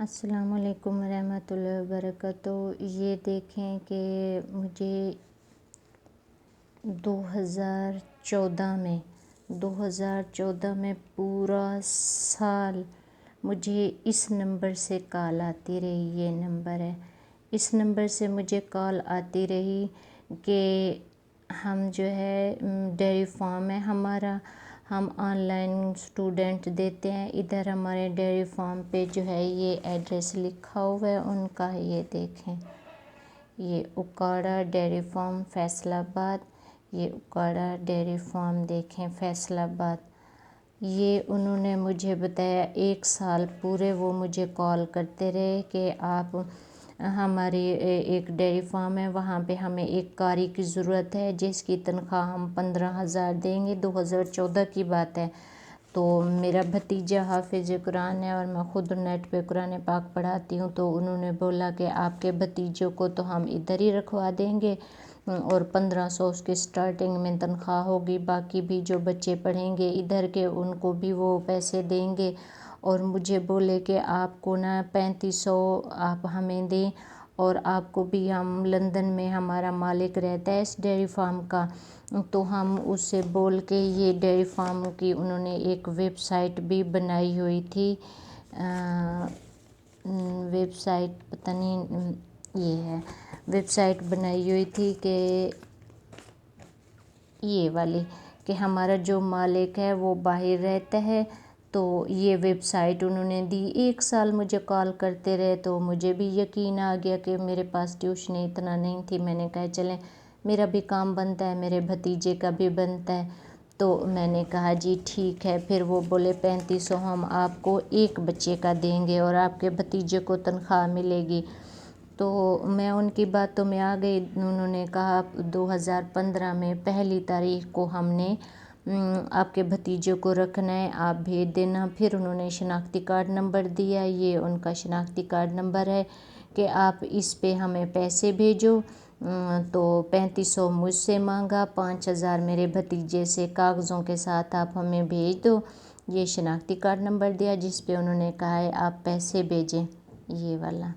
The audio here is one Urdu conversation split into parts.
السلام علیکم ورحمۃ اللہ وبرکاتہ۔ یہ دیکھیں کہ مجھے 2014 میں پورا سال مجھے اس نمبر سے کال آتی رہی، یہ نمبر ہے، اس نمبر سے مجھے کال آتی رہی کہ ہم جو ہے ڈیری فارم ہے ہمارا، ہم آن لائن اسٹوڈنٹ دیتے ہیں، ادھر ہمارے ڈیری فارم پہ جو ہے یہ ایڈریس لکھا ہوا ہے ان کا، یہ دیکھیں، یہ اکاڑا ڈیری فارم فیصل آباد، یہ اکاڑا ڈیری فارم دیکھیں فیصل آباد۔ یہ انہوں نے مجھے بتایا 1 سال پورے وہ مجھے کال کرتے رہے کہ آپ ہماری ایک ڈیری فارم ہے، وہاں پہ ہمیں ایک قاری کی ضرورت ہے جس کی تنخواہ ہم 15,000 دیں گے، 2014 کی بات ہے۔ تو میرا بھتیجا حافظ قرآن ہے اور میں خود نیٹ پہ قرآن پاک پڑھاتی ہوں، تو انہوں نے بولا کہ آپ کے بھتیجوں کو تو ہم ادھر ہی رکھوا دیں گے اور 1500 اس کی سٹارٹنگ میں تنخواہ ہوگی، باقی بھی جو بچے پڑھیں گے ادھر کے ان کو بھی وہ پیسے دیں گے، اور مجھے بولے کہ آپ کو نا 3500 آپ ہمیں دیں، اور آپ کو بھی ہم لندن میں ہمارا مالک رہتا ہے اس ڈیری فارم کا، تو ہم اس سے بول کے یہ ڈیری فارم کی انہوں نے ایک ویب سائٹ بھی بنائی ہوئی تھی، ویب سائٹ پتہ نہیں یہ ہے، ویب سائٹ بنائی ہوئی تھی کہ یہ والی کہ ہمارا جو مالک ہے وہ باہر رہتا ہے، تو یہ ویب سائٹ انہوں نے دی۔ 1 سال مجھے کال کرتے رہے تو مجھے بھی یقین آ گیا کہ میرے پاس ٹیوشن اتنا نہیں تھی، میں نے کہا چلیں میرا بھی کام بنتا ہے، میرے بھتیجے کا بھی بنتا ہے، تو میں نے کہا جی ٹھیک ہے۔ پھر وہ بولے 3500 ہم آپ کو ایک بچے کا دیں گے اور آپ کے بھتیجے کو تنخواہ ملے گی، تو میں ان کی باتوں میں آ گئی۔ انہوں نے کہا 2015 میں 1 تاریخ کو ہم نے آپ کے بھتیجے کو رکھنا ہے، آپ بھیج دینا۔ پھر انہوں نے شناختی کارڈ نمبر دیا، یہ ان کا شناختی کارڈ نمبر ہے کہ آپ اس پہ ہمیں پیسے بھیجو، تو 3500 مجھ سے مانگا، 5000 میرے بھتیجے سے کاغذوں کے ساتھ آپ ہمیں بھیج دو، یہ شناختی کارڈ نمبر دیا جس پہ انہوں نے کہا ہے آپ پیسے بھیجیں، یہ والا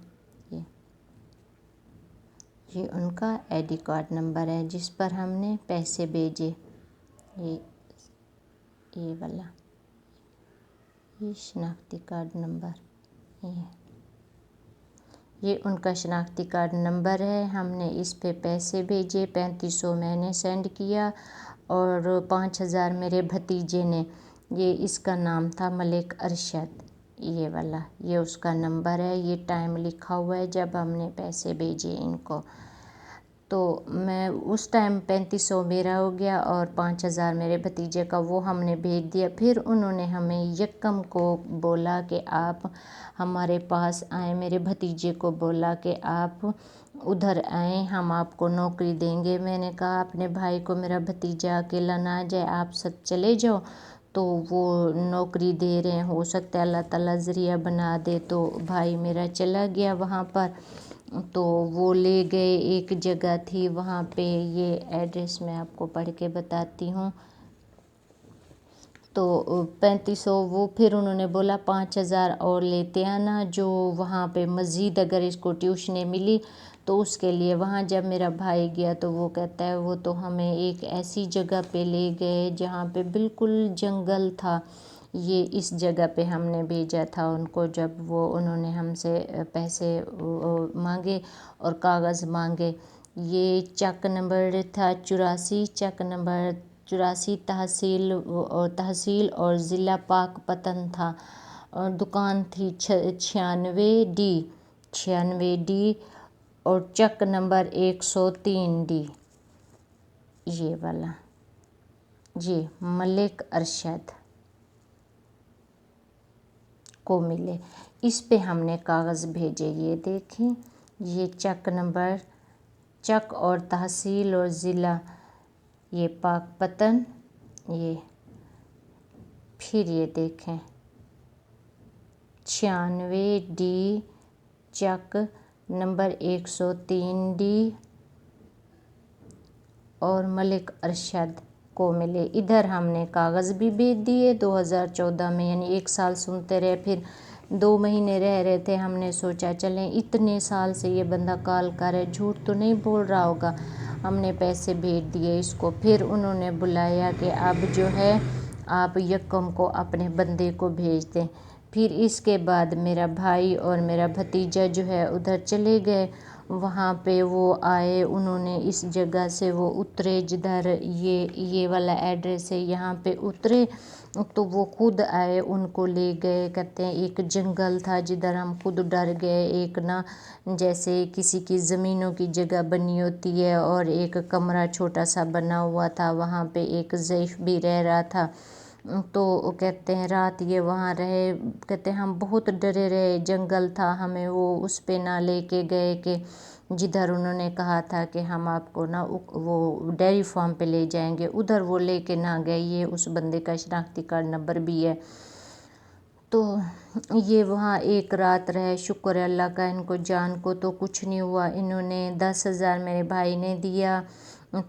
یہ ان کا آئی ڈی کارڈ نمبر ہے جس پر ہم نے پیسے بھیجے، یہ والا یہ شناختی کارڈ نمبر، یہ ان کا شناختی کارڈ نمبر ہے، ہم نے اس پہ پیسے بھیجے، 3500 میں نے سینڈ کیا اور 5000 میرے بھتیجے نے، یہ اس کا نام تھا ملک ارشد، یہ والا یہ اس کا نمبر ہے، یہ ٹائم لکھا ہوا ہے جب ہم نے پیسے بھیجے ان کو، تو میں اس ٹائم 3500 میرا ہو گیا اور 5000 میرے بھتیجے کا وہ ہم نے بھیج دیا۔ پھر انہوں نے ہمیں یکم کو بولا کہ آپ ہمارے پاس آئیں، میرے بھتیجے کو بولا کہ آپ ادھر آئیں، ہم آپ کو نوکری دیں گے۔ میں نے کہا اپنے بھائی کو میرا بھتیجا اکیلا نہ آ جائے، آپ سب چلے جاؤ، تو وہ نوکری دے رہے ہیں، ہو سکتا ہے اللہ تعالیٰ ذریعہ بنا دے، تو بھائی میرا چلا گیا وہاں پر، تو وہ لے گئے، ایک جگہ تھی وہاں پہ، یہ ایڈریس میں آپ کو پڑھ کے بتاتی ہوں، تو 3500 وہ پھر انہوں نے بولا 5000 اور لیتے آنا، جو وہاں پہ مزید اگر اس کو ٹیوشنیں ملی تو اس کے لیے، وہاں جب میرا بھائی گیا تو وہ کہتا ہے وہ تو ہمیں ایک ایسی جگہ پہ لے گئے جہاں پہ بالکل جنگل تھا، یہ اس جگہ پہ ہم نے بھیجا تھا ان کو، جب وہ انہوں نے ہم سے پیسے مانگے اور کاغذ مانگے، یہ چک نمبر تھا 84، چک نمبر 84، تحصیل اور ضلع پاک پتن تھا، اور دکان تھی 96D اور چک نمبر 103D، یہ والا جی ملک ارشد کو ملے، اس پہ ہم نے کاغذ بھیجے، یہ دیکھیں، یہ چک نمبر، چک اور تحصیل اور ضلع یہ پاک پتن، یہ پھر یہ دیکھیں 96D، چک نمبر 103D اور ملک ارشد کو ملے۔ ادھر ہم نے کاغذ بھی بھیج دیے 2014 میں، یعنی 1 سال سنتے رہے، پھر 2 مہینے رہ رہے تھے، ہم نے سوچا چلیں اتنے سال سے یہ بندہ کال کر ہے، جھوٹ تو نہیں بول رہا ہوگا، ہم نے پیسے بھیج دیے اس کو۔ پھر انہوں نے بلایا کہ اب جو ہے آپ یکم کو اپنے بندے کو بھیج دیں۔ پھر اس کے بعد میرا بھائی اور میرا بھتیجا جو ہے ادھر چلے گئے، وہاں پہ وہ آئے، انہوں نے اس جگہ سے وہ اترے جدھر یہ والا ایڈریس ہے، یہاں پہ اترے تو وہ خود آئے، ان کو لے گئے، کہتے ہیں ایک جنگل تھا جدھر ہم خود ڈر گئے، ایک نا جیسے کسی کی زمینوں کی جگہ بنی ہوتی ہے اور ایک کمرہ چھوٹا سا بنا ہوا تھا، وہاں پہ ایک ضعیف بھی رہ رہا تھا، تو کہتے ہیں رات یہ وہاں رہے، کہتے ہیں ہم بہت ڈرے رہے، جنگل تھا، ہمیں وہ اس پہ نہ لے کے گئے کہ جدھر انہوں نے کہا تھا کہ ہم آپ کو نا وہ ڈیری فارم پہ لے جائیں گے، ادھر وہ لے کے نہ گئے، یہ اس بندے کا شناختی کارڈ نمبر بھی ہے۔ تو یہ وہاں ایک رات رہے، شکر ہے اللہ کا، ان کو جان کو تو کچھ نہیں ہوا۔ انہوں نے 10,000 میرے بھائی نے دیا،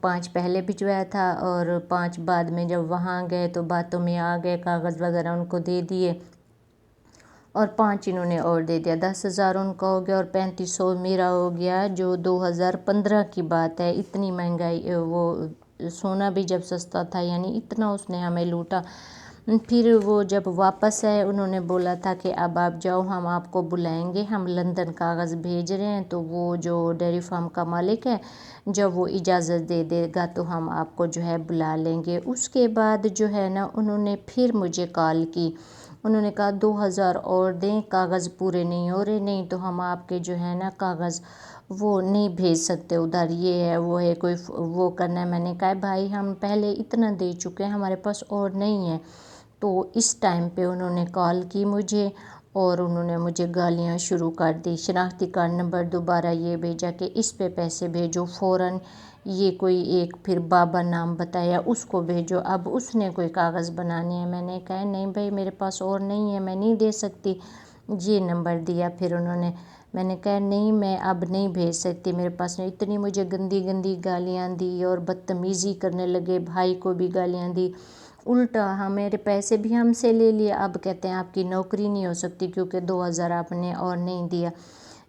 5 پہلے بھجوایا تھا اور 5 بعد میں جب وہاں گئے تو باتوں میں آ گئے، کاغذ وغیرہ ان کو دے دیے اور 5 انہوں نے اور دے دیا، 10,000 ان کا ہو گیا اور 3500 میرا ہو گیا، جو 2015 کی بات ہے۔ اتنی مہنگائی، وہ سونا بھی جب سستا تھا، یعنی اتنا اس نے ہمیں لوٹا۔ پھر وہ جب واپس آئے انہوں نے بولا تھا کہ اب آپ جاؤ، ہم آپ کو بلائیں گے، ہم لندن کاغذ بھیج رہے ہیں، تو وہ جو ڈیری فارم کا مالک ہے جب وہ اجازت دے دے گا تو ہم آپ کو جو ہے بلا لیں گے۔ اس کے بعد جو ہے نا انہوں نے پھر مجھے کال کی، انہوں نے کہا 2,000 اور دیں، کاغذ پورے نہیں ہو رہے، نہیں تو ہم آپ کے جو ہے نا کاغذ وہ نہیں بھیج سکتے ادھر، یہ ہے وہ ہے، کوئی وہ کرنا ہے۔ میں نے کہا بھائی ہم پہلے اتنا دے چکے ہیں، ہمارے پاس اور نہیں ہے۔ تو اس ٹائم پہ انہوں نے کال کی مجھے اور انہوں نے مجھے گالیاں شروع کر دی، شناختی کارڈ نمبر دوبارہ یہ بھیجا کہ اس پہ پیسے بھیجو فوراً، یہ کوئی ایک پھر بابا نام بتایا اس کو بھیجو، اب اس نے کوئی کاغذ بنانے ہیں۔ میں نے کہا نہیں بھائی میرے پاس اور نہیں ہے، میں نہیں دے سکتی، یہ نمبر دیا پھر انہوں نے۔ میں نے کہا نہیں میں اب نہیں بھیج سکتی، میرے پاس نہیں، اتنی مجھے گندی گندی گالیاں دی اور بدتمیزی کرنے لگے، بھائی کو بھی گالیاں دی، الٹا میرے پیسے بھی ہم سے لے لیے، اب کہتے ہیں آپ کی نوکری نہیں ہو سکتی کیونکہ 2,000 آپ نے اور نہیں دیا۔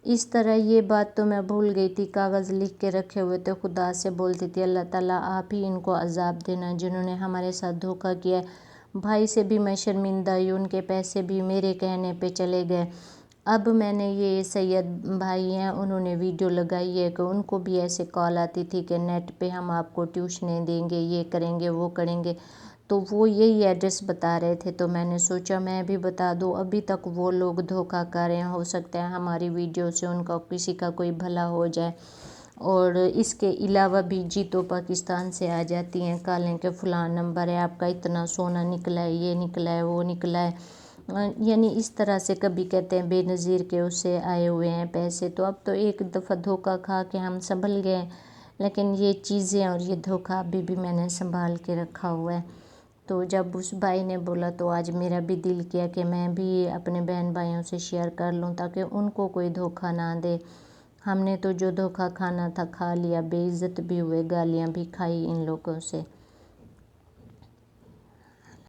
اس طرح یہ بات تو میں بھول گئی تھی، کاغذ لکھ کے رکھے ہوئے تھے، خدا سے بولتی تھی اللہ تعالیٰ آپ ہی ان کو عذاب دینا جنہوں نے ہمارے ساتھ دھوکہ کیا ہے۔ بھائی سے بھی میں شرمندہ ہوئی، ان کے پیسے بھی میرے کہنے پہ چلے گئے۔ اب میں نے یہ سید بھائی ہیں انہوں نے ویڈیو لگائی ہے کہ ان کو بھی ایسے کال آتی تھی کہ نیٹ پہ ہم آپ کو ٹیوشنیں دیں گے، یہ کریں گے وہ کریں گے، تو وہ یہی ایڈریس بتا رہے تھے، تو میں نے سوچا میں بھی بتا دوں، ابھی تک وہ لوگ دھوکہ کر رہے ہیں، ہو سکتا ہے ہماری ویڈیو سے ان کا کسی کا کوئی بھلا ہو جائے۔ اور اس کے علاوہ بھی جیتو پاکستان سے آ جاتی ہیں کالیں کہ فلاں نمبر ہے آپ کا، اتنا سونا نکلا ہے، یہ نکلا ہے وہ نکلا ہے، یعنی اس طرح سے کبھی کہتے ہیں بے نظیر کے اس سے آئے ہوئے ہیں پیسے۔ تو اب تو ایک دفعہ دھوکہ کھا کے ہم سنبھل گئے، لیکن یہ چیزیں اور یہ دھوکہ ابھی بھی میں نے سنبھال کے رکھا ہوا ہے۔ تو جب اس بھائی نے بولا تو آج میرا بھی دل کیا کہ میں بھی اپنے بہن بھائیوں سے شیئر کر لوں تاکہ ان کو کوئی دھوکہ نہ دے۔ ہم نے تو جو دھوکہ کھانا تھا کھا لیا، بے عزت بھی ہوئے، گالیاں بھی کھائی ان لوگوں سے۔